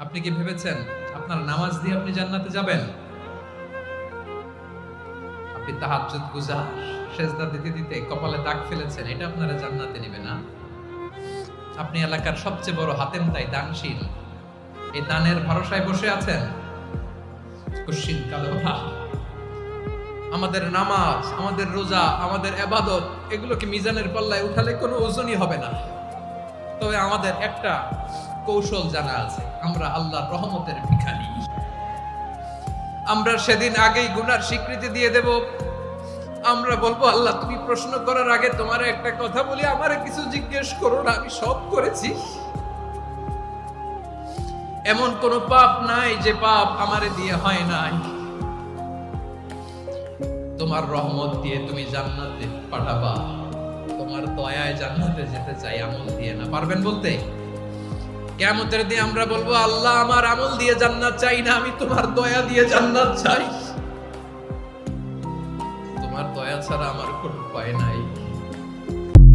আপনি কি ভেবেছেন আপনার নামাজ দিয়ে আপনি জান্নাতে যাবেন? আপনি তাহাজ্জুদ গুজার, সেজদা দিতে দিতে কপালে দাগ ফেলেছেন, এটা আপনারা জান্নাতে নেবে না? আপনি এলাকার সবচেয়ে বড় হাতেম তাই দানশীল, এই দানের ভরসায় বসে আছেন কুশ্চিন কালো না। আমাদের নামাজ, আমাদের রোজা, আমাদের ইবাদত, এগুলোকে মিজানের পাল্লায় উঠালে কোনো ওজনই হবে না। তবে আমাদের একটা কৌশল জানা আছে, আমরা আল্লাহর রহমতের ভিখারি। আমরা সেদিন আগেই গুনার স্বীকৃতি দিয়ে দেব। আমরা বলবো, আল্লাহ তুমি প্রশ্ন করার আগে তোমার একটা কথা বলি, আমারে কিছু জিজ্ঞেস করো না, আমি সব করেছি। এমন কোন পাপ নাই যে পাপ আমারে দিয়ে হয় নাই। তোমার রহমত দিয়ে তুমি জান্নাতে পাঠাবা, তোমার দয়ায় জান্নাতে যেতে চাই, আমল দিয়ে না। পারবেন বলতে? কিয়ামতের দিন আমরা বলবো, আল্লাহ আমার আমল দিয়ে জান্নাত চাই না, আমি তোমার দয়া দিয়ে জান্নাত চাই। তোমার দয়া ছাড়া আমার কোনো উপায় নাই।